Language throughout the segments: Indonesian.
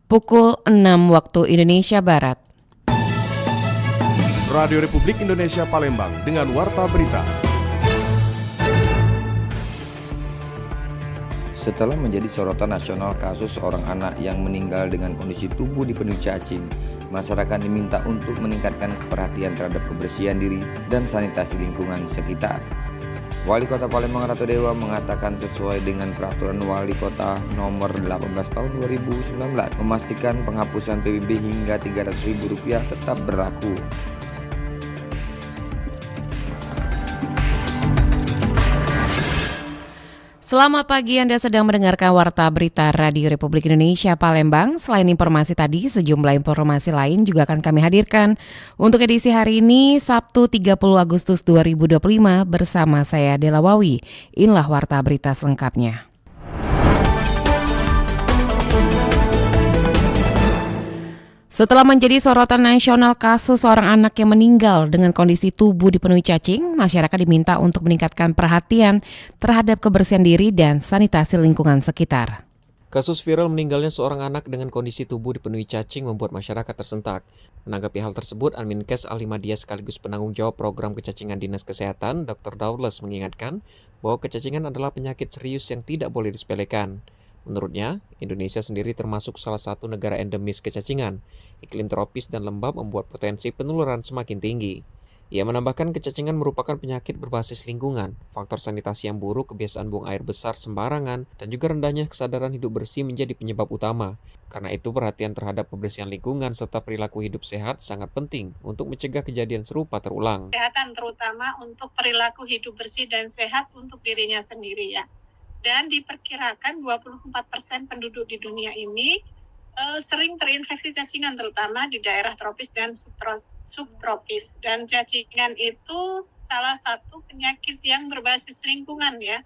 pukul 6 waktu Indonesia Barat. Radio Republik Indonesia Palembang dengan Warta Berita. Setelah menjadi sorotan nasional kasus seorang anak yang meninggal dengan kondisi tubuh dipenuhi cacing, masyarakat diminta untuk meningkatkan perhatian terhadap kebersihan diri dan sanitasi lingkungan sekitar. Wali Kota Palembang Ratu Dewa mengatakan sesuai dengan Peraturan Wali Kota Nomor 18 Tahun 2019 memastikan penghapusan PBB hingga Rp300.000 tetap berlaku. Selamat pagi, Anda sedang mendengarkan Warta Berita Radio Republik Indonesia Palembang. Selain informasi tadi, sejumlah informasi lain juga akan kami hadirkan. Untuk edisi hari ini, Sabtu 30 Agustus 2025, bersama saya Dela Wawi. Inilah Warta Berita selengkapnya. Setelah menjadi sorotan nasional kasus seorang anak yang meninggal dengan kondisi tubuh dipenuhi cacing, masyarakat diminta untuk meningkatkan perhatian terhadap kebersihan diri dan sanitasi lingkungan sekitar. Kasus viral meninggalnya seorang anak dengan kondisi tubuh dipenuhi cacing membuat masyarakat tersentak. Menanggapi hal tersebut, Adminkes Alimadia sekaligus penanggung jawab program kecacingan Dinas Kesehatan, Dr. Daules mengingatkan bahwa kecacingan adalah penyakit serius yang tidak boleh disepelekan. Menurutnya, Indonesia sendiri termasuk salah satu negara endemis kecacingan. Iklim tropis dan lembab membuat potensi penularan semakin tinggi. Ia menambahkan kecacingan merupakan penyakit berbasis lingkungan, faktor sanitasi yang buruk, kebiasaan buang air besar sembarangan, dan juga rendahnya kesadaran hidup bersih menjadi penyebab utama. Karena itu perhatian terhadap kebersihan lingkungan serta perilaku hidup sehat sangat penting untuk mencegah kejadian serupa terulang. Kesehatan terutama untuk perilaku hidup bersih dan sehat untuk dirinya sendiri ya. Dan diperkirakan 24% penduduk di dunia ini sering terinfeksi cacingan, terutama di daerah tropis dan subtropis. Dan cacingan itu salah satu penyakit yang berbasis lingkungan ya.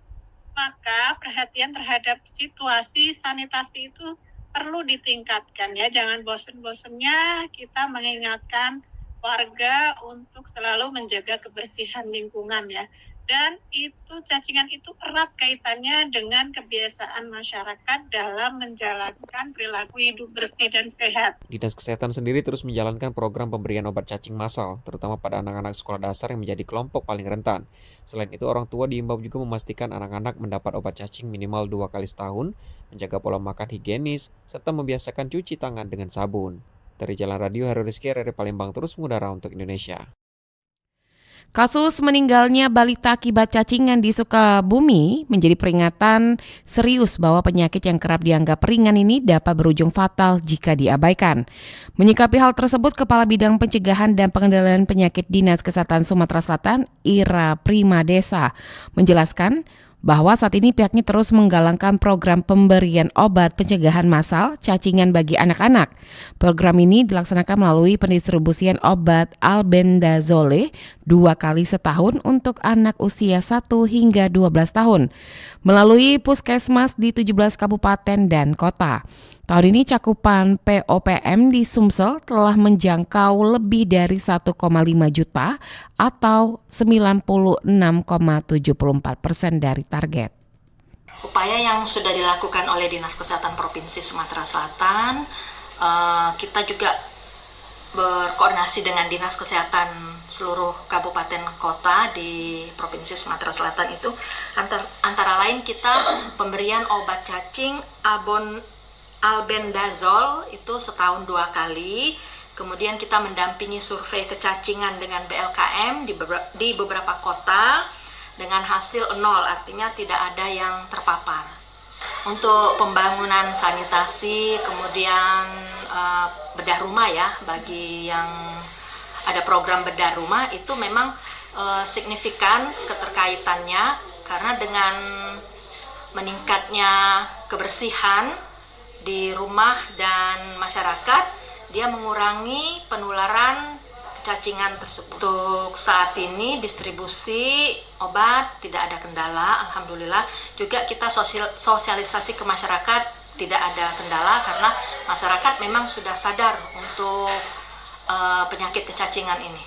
Maka perhatian terhadap situasi sanitasi itu perlu ditingkatkan ya. Jangan bosan-bosannya kita mengingatkan warga untuk selalu menjaga kebersihan lingkungan ya. Dan itu cacingan itu erat kaitannya dengan kebiasaan masyarakat dalam menjalankan perilaku hidup bersih dan sehat. Dinas Kesehatan sendiri terus menjalankan program pemberian obat cacing massal, terutama pada anak-anak sekolah dasar yang menjadi kelompok paling rentan. Selain itu, orang tua diimbau juga memastikan anak-anak mendapat obat cacing minimal 2 kali setahun, menjaga pola makan higienis, serta membiasakan cuci tangan dengan sabun. Dari Jalan Radio Heru Rizky, RRI Palembang terus mengudara untuk Indonesia. Kasus meninggalnya balita akibat cacingan di Sukabumi menjadi peringatan serius bahwa penyakit yang kerap dianggap ringan ini dapat berujung fatal jika diabaikan. Menyikapi hal tersebut, Kepala Bidang Pencegahan dan Pengendalian Penyakit Dinas Kesehatan Sumatera Selatan, Ira Primadesa, menjelaskan bahwa saat ini pihaknya terus menggalangkan program pemberian obat pencegahan massal cacingan bagi anak-anak. Program ini dilaksanakan melalui pendistribusian obat albendazole 2 kali setahun untuk anak usia 1 hingga 12 tahun melalui puskesmas di 17 kabupaten dan kota. Tahun ini cakupan POPM di Sumsel telah menjangkau lebih dari 1,5 juta atau 96,74% dari target. Upaya yang sudah dilakukan oleh Dinas Kesehatan Provinsi Sumatera Selatan, kita juga berkoordinasi dengan Dinas Kesehatan seluruh kabupaten kota di Provinsi Sumatera Selatan itu, antara lain kita pemberian obat cacing albendazole itu setahun 2 kali. Kemudian kita mendampingi survei kecacingan dengan BLKM di beberapa kota dengan hasil 0, artinya tidak ada yang terpapar. Untuk pembangunan sanitasi, kemudian bedah rumah ya, bagi yang ada program bedah rumah itu memang signifikan keterkaitannya karena dengan meningkatnya kebersihan di rumah dan masyarakat, dia mengurangi penularan kecacingan tersebut. Untuk saat ini distribusi obat tidak ada kendala, alhamdulillah. Juga kita sosialisasi ke masyarakat tidak ada kendala karena masyarakat memang sudah sadar untuk penyakit kecacingan ini.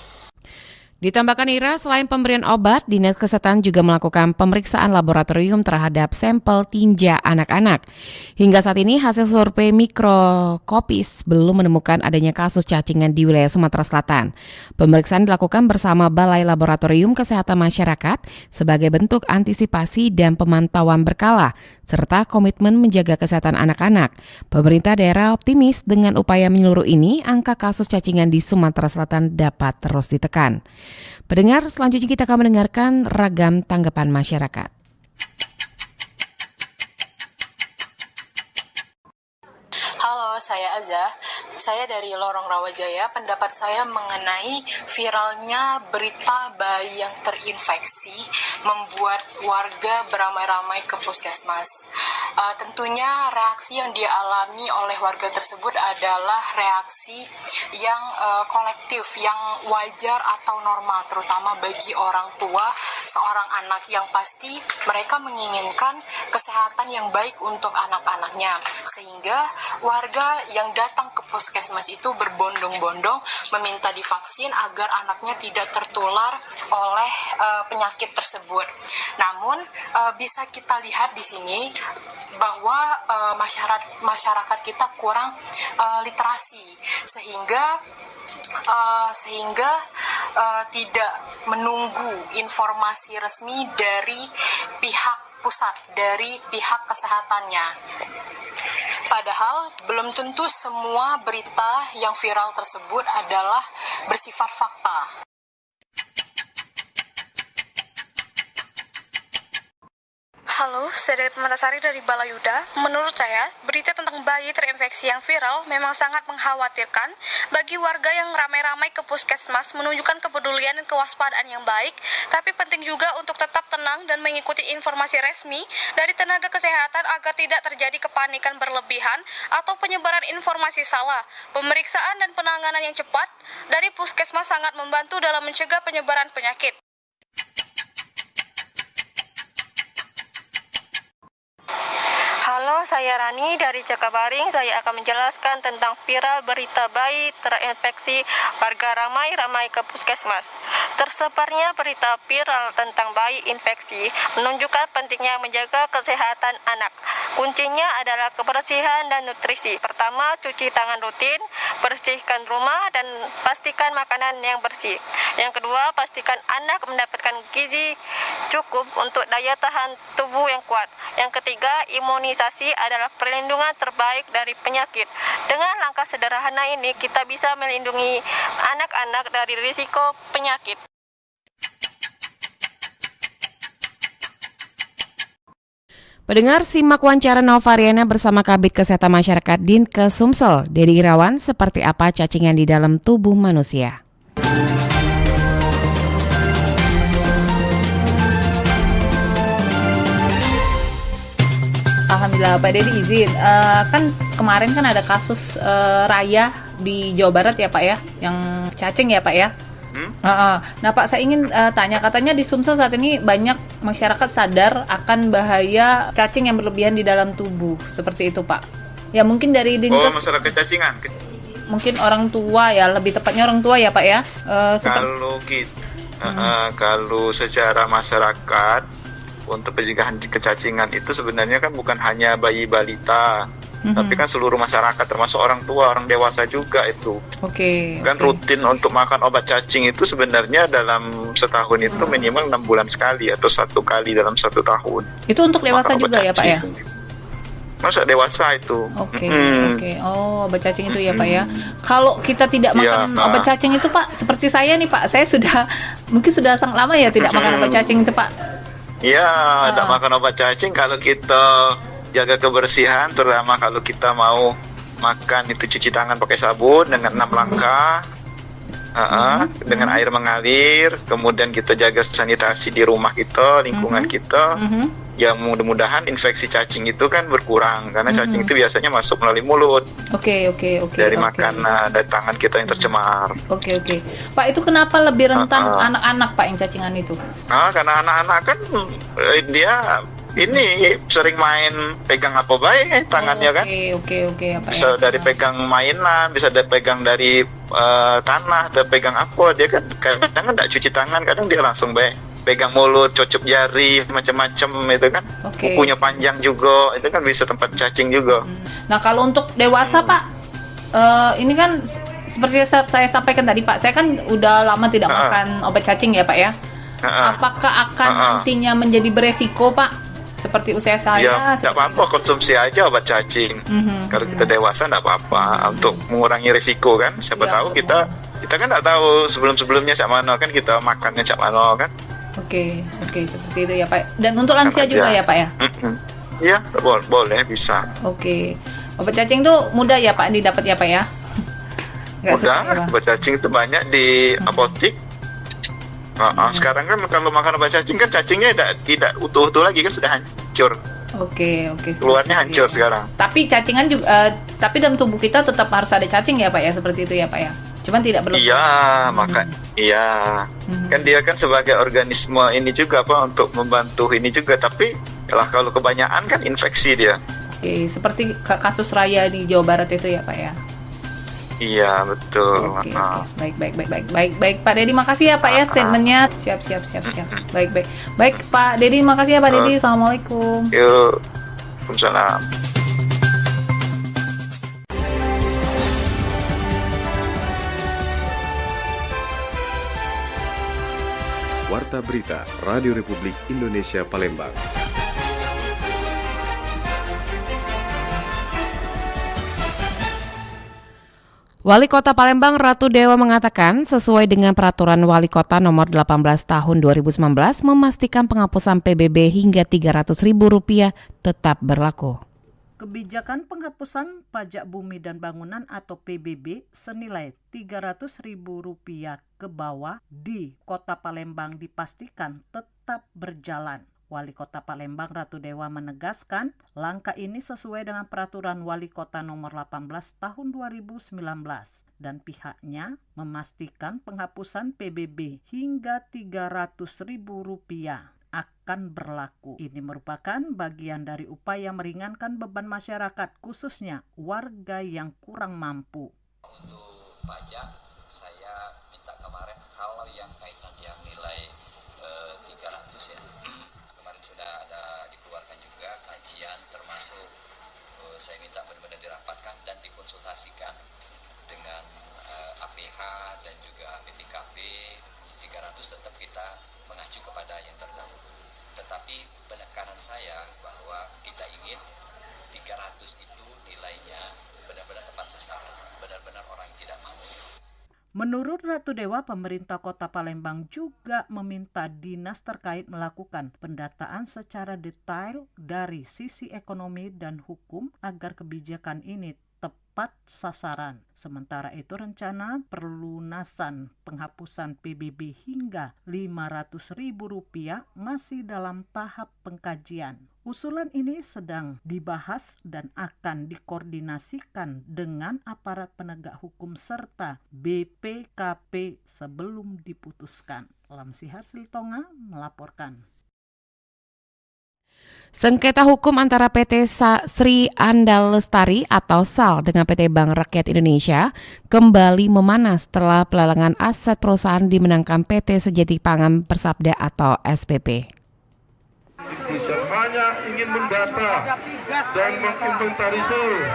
Ditambahkan Ira, selain pemberian obat, Dinas Kesehatan juga melakukan pemeriksaan laboratorium terhadap sampel tinja anak-anak. Hingga saat ini hasil survei Mikrokopis belum menemukan adanya kasus cacingan di wilayah Sumatera Selatan. Pemeriksaan dilakukan bersama Balai Laboratorium Kesehatan Masyarakat sebagai bentuk antisipasi dan pemantauan berkala, serta komitmen menjaga kesehatan anak-anak. Pemerintah daerah optimis dengan upaya menyeluruh ini, angka kasus cacingan di Sumatera Selatan dapat terus ditekan. Pendengar, selanjutnya kita akan mendengarkan ragam tanggapan masyarakat. Halo, saya Azza. Saya dari Lorong Rawajaya. Pendapat saya mengenai viralnya berita bayi yang terinfeksi membuat warga beramai-ramai ke puskesmas. Tentunya reaksi yang dialami oleh warga tersebut adalah reaksi yang kolektif, yang wajar atau normal, terutama bagi orang tua seorang anak yang pasti mereka menginginkan kesehatan yang baik untuk anak-anaknya. Sehingga warga yang datang ke puskesmas itu berbondong-bondong meminta divaksin agar anaknya tidak tertular oleh penyakit tersebut. Namun bisa kita lihat di sini bahwa masyarakat kita kurang literasi sehingga tidak menunggu informasi resmi dari pihak pusat, dari pihak kesehatannya. Padahal belum tentu semua berita yang viral tersebut adalah bersifat fakta. Halo, saya dari Pemantasari dari Balayuda. Menurut saya, berita tentang bayi terinfeksi yang viral memang sangat mengkhawatirkan bagi warga yang ramai-ramai ke puskesmas menunjukkan kepedulian dan kewaspadaan yang baik, tapi penting juga untuk tetap tenang dan mengikuti informasi resmi dari tenaga kesehatan agar tidak terjadi kepanikan berlebihan atau penyebaran informasi salah. Pemeriksaan dan penanganan yang cepat dari puskesmas sangat membantu dalam mencegah penyebaran penyakit. Halo, saya Rani dari Cakabaring. Saya akan menjelaskan tentang viral berita bayi terinfeksi, warga ramai-ramai ke puskesmas. Tersebarnya berita viral tentang bayi infeksi menunjukkan pentingnya menjaga kesehatan anak. Kuncinya adalah kebersihan dan nutrisi. Pertama, cuci tangan rutin, bersihkan rumah, dan pastikan makanan yang bersih. Yang kedua, pastikan anak mendapatkan gizi cukup untuk daya tahan tubuh yang kuat. Yang ketiga, imunisasi adalah perlindungan terbaik dari penyakit. Dengan langkah sederhana ini, kita bisa melindungi anak-anak dari risiko penyakit. Pendengar, simak wawancara Novariana bersama Kabid Kesehatan Masyarakat Dinkes Sumsel, Dedi Irawan, seperti apa cacingan di dalam tubuh manusia. Alhamdulillah Pak Dedi izin. Kan kemarin kan ada kasus Raya di Jawa Barat ya Pak ya, yang cacing ya Pak ya. Nah Pak, saya ingin tanya, katanya di Sumsel saat ini banyak masyarakat sadar akan bahaya cacing yang berlebihan di dalam tubuh, seperti itu Pak. Ya mungkin dari Dinkes. Oh, masyarakat cacingan. Mungkin orang tua ya, lebih tepatnya orang tua ya Pak ya. Kalau secara masyarakat untuk pencegahan kecacingan itu sebenarnya kan bukan hanya bayi balita. Tapi kan seluruh masyarakat, termasuk orang tua, orang dewasa juga itu. Kan rutin untuk makan obat cacing itu sebenarnya dalam setahun itu minimal 6 bulan sekali atau 1 kali dalam 1 tahun. Itu untuk dewasa juga ya Pak ya? Masa dewasa itu. Oh, obat cacing itu ya Pak ya. Kalau kita tidak makan obat cacing itu Pak, seperti saya nih Pak, saya mungkin sudah sangat lama ya tidak makan obat cacing itu Pak. Iya, tidak makan obat cacing. Kalau kita jaga kebersihan, terutama kalau kita mau makan itu cuci tangan pakai sabun dengan 6 langkah, dengan air mengalir, kemudian kita jaga sanitasi di rumah kita, lingkungan kita, ya mudah-mudahan infeksi cacing itu kan berkurang, karena cacing itu biasanya masuk melalui mulut. Dari makanan, dari tangan kita yang tercemar. Pak, itu kenapa lebih rentan anak-anak Pak yang cacingan itu? Karena anak-anak kan dia ini sering main pegang apa baik tangannya kan. Oke, apa Bisa dari pegang mainan, bisa dari pegang dari tanah, atau pegang apa, dia kan kadang nggak cuci tangan, kadang dia langsung pegang mulut, cucup jari, macam-macam itu kan. Kukunya panjang juga, itu kan bisa tempat cacing juga. Nah kalau untuk dewasa Pak, ini kan seperti saya sampaikan tadi Pak, saya kan udah lama tidak makan obat cacing ya Pak ya. Apakah akan nantinya menjadi beresiko Pak? Seperti usia saya? Ya, tidak apa-apa, konsumsi aja obat cacing. Kalau kita dewasa tidak apa-apa, untuk mengurangi risiko kan. Siapa tahu kita kan tidak tahu sebelum-sebelumnya cak mana kan, kita makannya cak mana kan. Oke, seperti itu ya Pak. Dan untuk lansia juga ya Pak ya? Iya, boleh, bisa. Oke, obat cacing tuh mudah ya Pak didapat ya Pak ya? Mudah, obat cacing itu banyak di apotik. Sekarang kan kalau makan obat cacing kan cacingnya tidak utuh-utuh lagi kan, sudah hancur. Oke. Keluarnya hancur sekarang. Tapi cacingan juga, tapi dalam tubuh kita tetap harus ada cacing ya Pak ya, seperti itu ya Pak ya. Cuman tidak berlebihan. Iya, kan dia kan sebagai organisme ini juga untuk membantu ini juga, tapi kalau kebanyakan kan infeksi dia. Oke, seperti kasus Raya di Jawa Barat itu ya Pak ya. Iya, betul. Oke. Baik Pak Dedi, makasih ya Pak ya statementnya. Siap. Baik Pak Dedi, makasih ya Pak Dedi. Assalamualaikum. Yuk, Waalaikumsalam. Warta Berita Radio Republik Indonesia Palembang. Wali Kota Palembang Ratu Dewa mengatakan sesuai dengan Peraturan Wali Kota Nomor 18 Tahun 2019 memastikan penghapusan PBB hingga Rp300.000 tetap berlaku. Kebijakan penghapusan pajak bumi dan bangunan atau PBB senilai Rp300.000 ke bawah di Kota Palembang dipastikan tetap berjalan. Wali Kota Palembang Ratu Dewa menegaskan langkah ini sesuai dengan Peraturan Wali Kota Nomor 18 Tahun 2019 dan pihaknya memastikan penghapusan PBB hingga Rp300.000 akan berlaku. Ini merupakan bagian dari upaya meringankan beban masyarakat, khususnya warga yang kurang mampu. Untuk pajak, saya minta kemarin kalau yang kaitan yang nilai 300 ya, kemarin sudah ada dikeluarkan juga kajian, termasuk saya minta benar-benar dirapatkan dan dikonsultasikan dengan APH dan juga BPKB. 300 tetap kita mengacu kepada yang terdahulu. Tetapi penekanan saya bahwa kita ingin 300 itu nilainya benar-benar tepat sasaran, benar-benar orang yang tidak mampu. Menurut Ratu Dewa, pemerintah Kota Palembang juga meminta dinas terkait melakukan pendataan secara detail dari sisi ekonomi dan hukum agar kebijakan ini tepat sasaran. Sementara itu rencana perlunasan penghapusan PBB hingga Rp500.000 masih dalam tahap pengkajian. Usulan ini sedang dibahas dan akan dikoordinasikan dengan aparat penegak hukum serta BPKP sebelum diputuskan. Lamsihar Siltonga melaporkan. Sengketa hukum antara PT Sri Andal Lestari atau SAL dengan PT Bank Rakyat Indonesia kembali memanas setelah pelelangan aset perusahaan dimenangkan PT Sejati Pangan Persabda atau SPP. Hanya ingin mendata dan menginventarisir.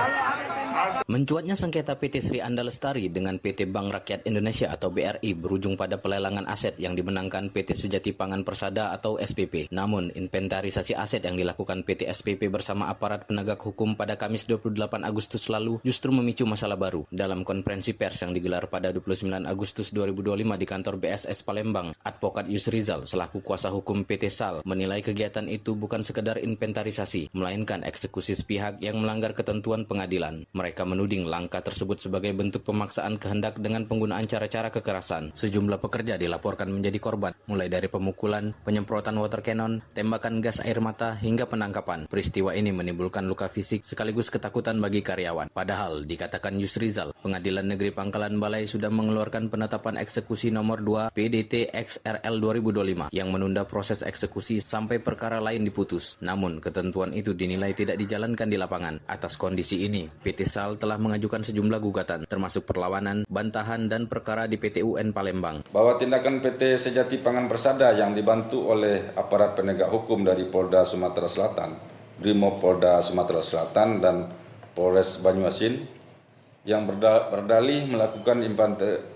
Mencuatnya sengketa PT Sri Andal Lestari dengan PT Bank Rakyat Indonesia atau BRI berujung pada pelelangan aset yang dimenangkan PT Sejati Pangan Persada atau SPP. Namun, inventarisasi aset yang dilakukan PT SPP bersama aparat penegak hukum pada Kamis 28 Agustus lalu justru memicu masalah baru. Dalam konferensi pers yang digelar pada 29 Agustus 2025 di kantor BSS Palembang, Advokat Yusrizal selaku kuasa hukum PT SAL menilai kegiatan itu bukan sekedar inventarisasi, melainkan eksekusi sepihak yang melanggar ketentuan pengadilan. Mereka Mereka menuding langkah tersebut sebagai bentuk pemaksaan kehendak dengan penggunaan cara-cara kekerasan. Sejumlah pekerja dilaporkan menjadi korban, mulai dari pemukulan, penyemprotan water cannon, tembakan gas air mata, hingga penangkapan. Peristiwa ini menimbulkan luka fisik sekaligus ketakutan bagi karyawan. Padahal, dikatakan Yusrizal, Pengadilan Negeri Pangkalan Balai sudah mengeluarkan penetapan eksekusi nomor 2 PDT XRL 2025 yang menunda proses eksekusi sampai perkara lain diputus. Namun, ketentuan itu dinilai tidak dijalankan di lapangan. Atas kondisi ini, PT SAL telah mengajukan sejumlah gugatan, termasuk perlawanan, bantahan, dan perkara di PT UN Palembang. Bahwa tindakan PT Sejati Pangan Persada yang dibantu oleh aparat penegak hukum dari Polda Sumatera Selatan, Brimob Polda Sumatera Selatan, dan Polres Banyuasin yang berdalih melakukan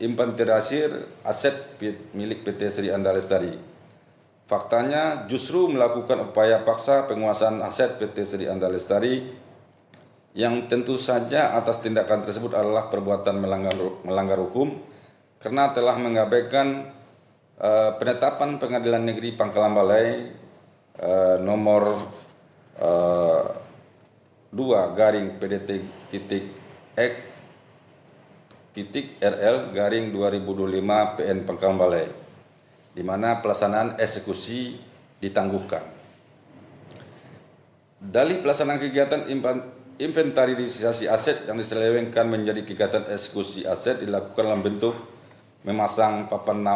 inventarisir aset milik PT Sri Anda Lestari. Faktanya justru melakukan upaya paksa penguasaan aset PT Sri Anda Lestari yang tentu saja atas tindakan tersebut adalah perbuatan melanggar hukum karena telah mengabaikan penetapan Pengadilan Negeri Pangkalan Balai nomor 2 PDT RL 2025 PN Pangkalan Balai, di mana pelaksanaan eksekusi ditangguhkan. Dalih pelaksanaan kegiatan inventarisasi aset yang diselewengkan menjadi kegiatan eksekusi aset dilakukan dalam bentuk memasang papan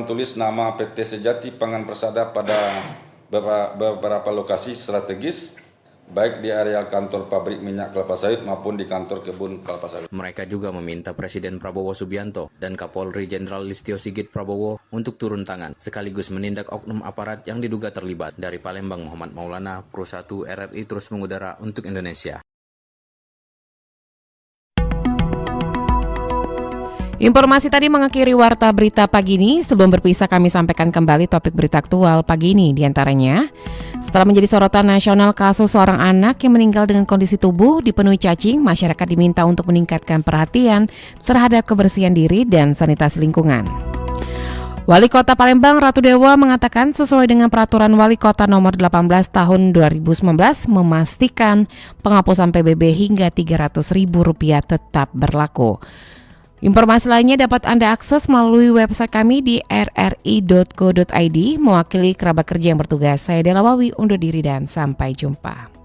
tulis nama PT Sejati Pangan Persada pada beberapa lokasi strategis, baik di area kantor pabrik minyak kelapa sawit maupun di kantor kebun kelapa sawit. Mereka juga meminta Presiden Prabowo Subianto dan Kapolri Jenderal Listio Sigit Prabowo untuk turun tangan, sekaligus menindak oknum aparat yang diduga terlibat. Dari Palembang, Muhammad Maulana, Pro 1 RRI terus mengudara untuk Indonesia. Informasi tadi mengakhiri Warta Berita pagi ini. Sebelum berpisah, kami sampaikan kembali topik berita aktual pagi ini. Di antaranya, setelah menjadi sorotan nasional kasus seorang anak yang meninggal dengan kondisi tubuh dipenuhi cacing, masyarakat diminta untuk meningkatkan perhatian terhadap kebersihan diri dan sanitasi lingkungan. Wali Kota Palembang Ratu Dewa mengatakan sesuai dengan peraturan Wali Kota nomor 18 tahun 2019 memastikan penghapusan PBB hingga Rp300.000 tetap berlaku. Informasi lainnya dapat Anda akses melalui website kami di rri.co.id. Mewakili kerabat kerja yang bertugas, saya Dela Wawi undur diri dan sampai jumpa.